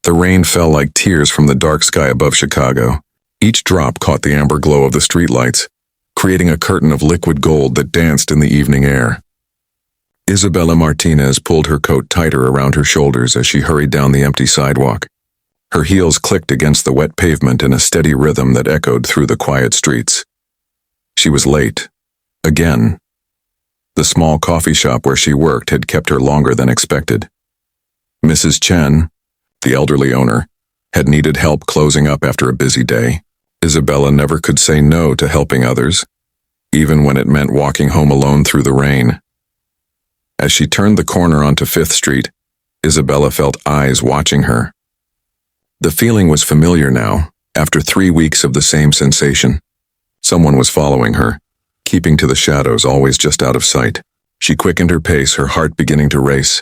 The rain fell like tears from the dark sky above Chicago. Each drop caught the amber glow of the streetlights, creating a curtain of liquid gold that danced in the evening air. Isabella Martinez pulled her coat tighter around her shoulders as she hurried down the empty sidewalk. Her heels clicked against the wet pavement in a steady rhythm that echoed through the quiet streets. She was late. Again. The small coffee shop where she worked had kept her longer than expected. Mrs. Chen, the elderly owner, had needed help closing up after a busy day. Isabella never could say no to helping others, even when it meant walking home alone through the rain. As she turned the corner onto 5th Street, Isabella felt eyes watching her. The feeling was familiar now, after 3 weeks of the same sensation. Someone was following her, keeping to the shadows, always just out of sight. She quickened her pace, her heart beginning to race.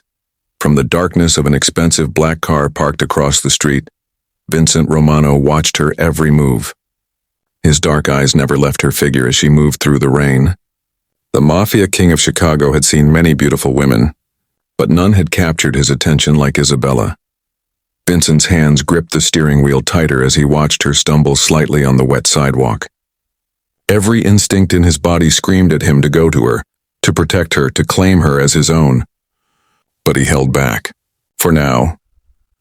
From the darkness of an expensive black car parked across the street, Vincent Romano watched her every move. His dark eyes never left her figure as she moved through the rain. The Mafia king of Chicago had seen many beautiful women, but none had captured his attention like Isabella. Vincent's hands gripped the steering wheel tighter as he watched her stumble slightly on the wet sidewalk. Every instinct in his body screamed at him to go to her, to protect her, to claim her as his own. But he held back. For now,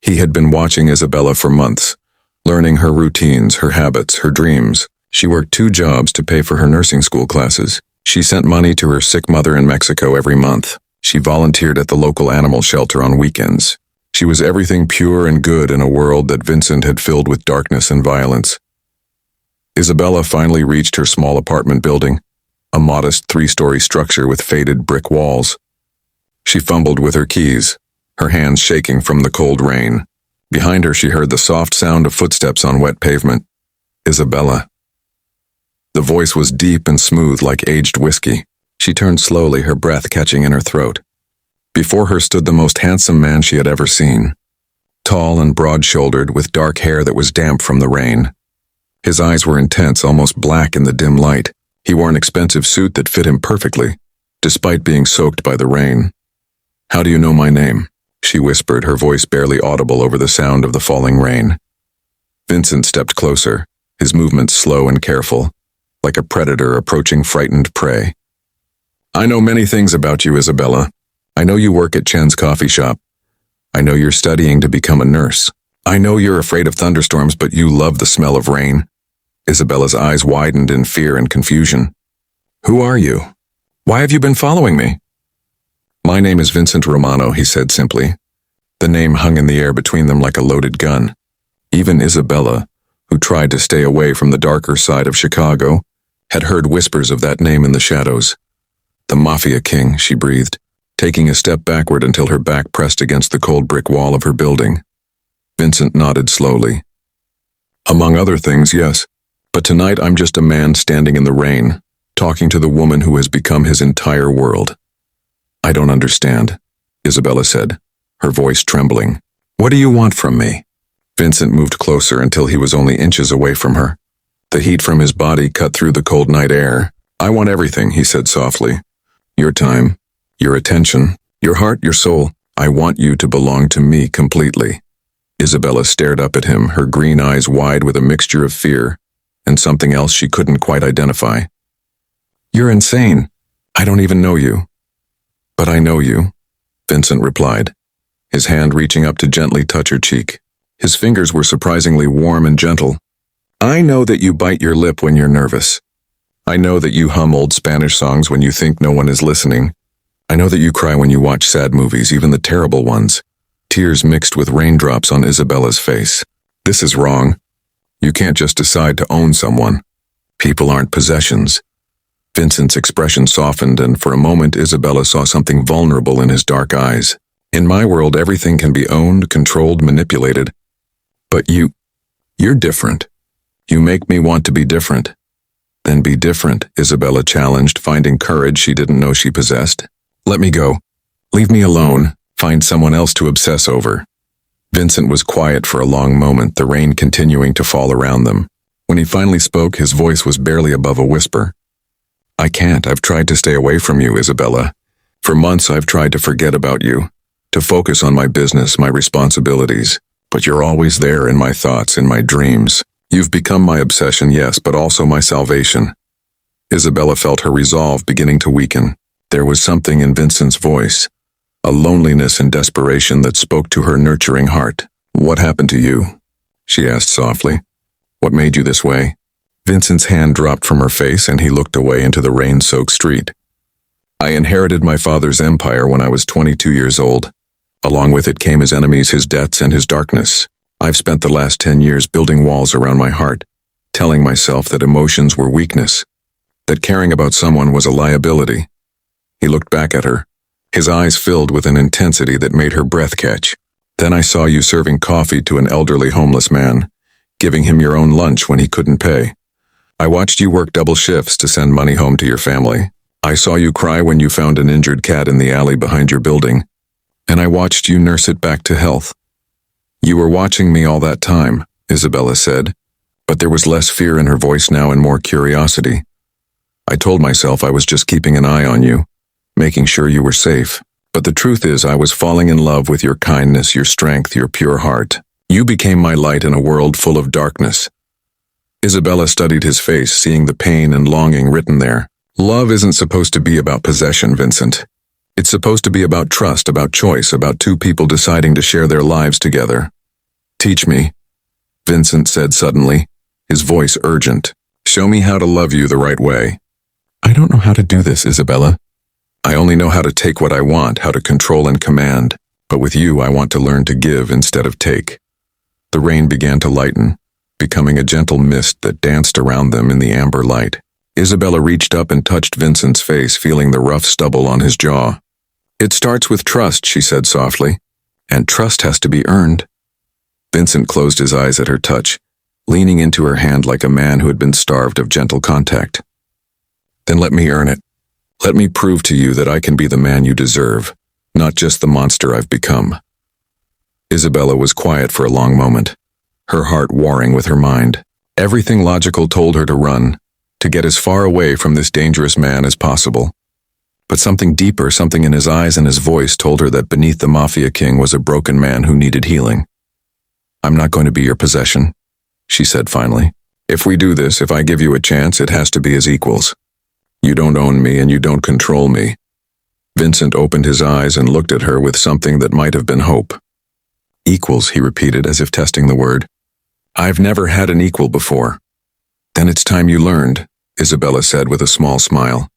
he had been watching Isabella for months, learning her routines, her habits, her dreams. She worked 2 jobs to pay for her nursing school classes. She sent money to her sick mother in Mexico every month. She volunteered at the local animal shelter on weekends. She was everything pure and good in a world that Vincent had filled with darkness and violence. Isabella finally reached her small apartment building, a modest 3-story structure with faded brick walls. She fumbled with her keys, her hands shaking from the cold rain. Behind her she heard the soft sound of footsteps on wet pavement. Isabella. The voice was deep and smooth like aged whiskey. She turned slowly, her breath catching in her throat. Before her stood the most handsome man she had ever seen. Tall and broad-shouldered, with dark hair that was damp from the rain. His eyes were intense, almost black in the dim light. He wore an expensive suit that fit him perfectly, despite being soaked by the rain. "How do you know my name?" she whispered, her voice barely audible over the sound of the falling rain. Vincent stepped closer, his movements slow and careful, like a predator approaching frightened prey. "I know many things about you, Isabella. I know you work at Chen's coffee shop. I know you're studying to become a nurse. I know you're afraid of thunderstorms, but you love the smell of rain." Isabella's eyes widened in fear and confusion. "Who are you? Why have you been following me?" "My name is Vincent Romano," he said simply. The name hung in the air between them like a loaded gun. Even Isabella, who tried to stay away from the darker side of Chicago, had heard whispers of that name in the shadows. "The Mafia king," she breathed, taking a step backward until her back pressed against the cold brick wall of her building. Vincent nodded slowly. "Among other things, yes. But tonight I'm just a man standing in the rain, talking to the woman who has become his entire world." "I don't understand," Isabella said, her voice trembling. "What do you want from me?" Vincent moved closer until he was only inches away from her. The heat from his body cut through the cold night air. "I want everything," he said softly. "Your time, your attention, your heart, your soul. I want you to belong to me completely." Isabella stared up at him, her green eyes wide with a mixture of fear and something else she couldn't quite identify. "You're insane. I don't even know you." "But I know you," Vincent replied, his hand reaching up to gently touch her cheek. His fingers were surprisingly warm and gentle. "I know that you bite your lip when you're nervous. I know that you hum old Spanish songs when you think no one is listening. I know that you cry when you watch sad movies, even the terrible ones." Tears mixed with raindrops on Isabella's face. "This is wrong. You can't just decide to own someone. People aren't possessions." Vincent's expression softened, and for a moment Isabella saw something vulnerable in his dark eyes. "In my world, everything can be owned, controlled, manipulated. But you're different. You make me want to be different." "Then be different," Isabella challenged, finding courage she didn't know she possessed. "Let me go. Leave me alone. Find someone else to obsess over." Vincent was quiet for a long moment, the rain continuing to fall around them. When he finally spoke, his voice was barely above a whisper. "I can't. I've tried to stay away from you, Isabella. For months I've tried to forget about you, to focus on my business, my responsibilities. But you're always there in my thoughts, in my dreams. You've become my obsession, yes, but also my salvation. Isabella felt her resolve beginning to weaken. There was something in Vincent's voice, a loneliness and desperation that spoke to her nurturing heart. What happened to you? She asked softly. What made you this way? Vincent's hand dropped from her face and he looked away into the rain-soaked street. I inherited my father's empire when I was 22 years old. Along with it came his enemies, his debts, and his darkness. I've spent the last 10 years building walls around my heart, telling myself that emotions were weakness, that caring about someone was a liability. He looked back at her, his eyes filled with an intensity that made her breath catch. Then I saw you serving coffee to an elderly homeless man, giving him your own lunch when he couldn't pay. I watched you work double shifts to send money home to your family. I saw you cry when you found an injured cat in the alley behind your building, and I watched you nurse it back to health. You were watching me all that time, Isabella said, but there was less fear in her voice now and more curiosity. I told myself I was just keeping an eye on you, making sure you were safe. But the truth is I was falling in love with your kindness, your strength, your pure heart. You became my light in a world full of darkness. Isabella studied his face, seeing the pain and longing written there. Love isn't supposed to be about possession, Vincent. It's supposed to be about trust, about choice, about two people deciding to share their lives together. Teach me, Vincent said suddenly, his voice urgent. Show me how to love you the right way. I don't know how to do this, Isabella. I only know how to take what I want, how to control and command. But with you, I want to learn to give instead of take. The rain began to lighten, becoming a gentle mist that danced around them in the amber light. Isabella reached up and touched Vincent's face, feeling the rough stubble on his jaw. It starts with trust, she said softly, and trust has to be earned. Vincent closed his eyes at her touch, leaning into her hand like a man who had been starved of gentle contact. Then let me earn it. Let me prove to you that I can be the man you deserve, not just the monster I've become. Isabella was quiet for a long moment, her heart warring with her mind. Everything logical told her to run, to get as far away from this dangerous man as possible. But something deeper, something in his eyes and his voice told her that beneath the Mafia king was a broken man who needed healing. I'm not going to be your possession, she said finally. If we do this, if I give you a chance, it has to be as equals. You don't own me and you don't control me. Vincent opened his eyes and looked at her with something that might have been hope. Equals, he repeated as if testing the word. I've never had an equal before. Then it's time you learned, Isabella said with a small smile.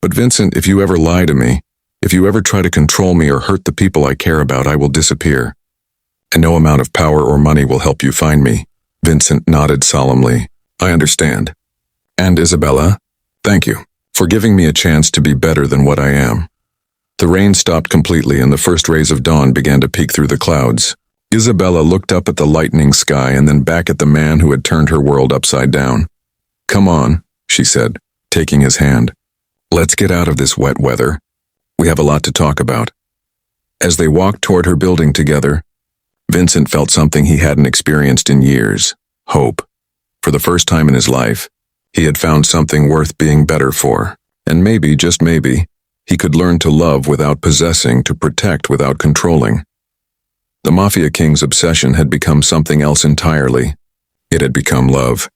But Vincent, if you ever lie to me, if you ever try to control me or hurt the people I care about, I will disappear. And no amount of power or money will help you find me. Vincent nodded solemnly. I understand. And Isabella, thank you for giving me a chance to be better than what I am. The rain stopped completely and the first rays of dawn began to peek through the clouds. Isabella looked up at the lightening sky and then back at the man who had turned her world upside down. Come on, she said, taking his hand. Let's get out of this wet weather. We have a lot to talk about. As they walked toward her building together, Vincent felt something he hadn't experienced in years. Hope. For the first time in his life, he had found something worth being better for. And maybe, just maybe, he could learn to love without possessing, to protect without controlling. The Mafia King's obsession had become something else entirely. It had become love.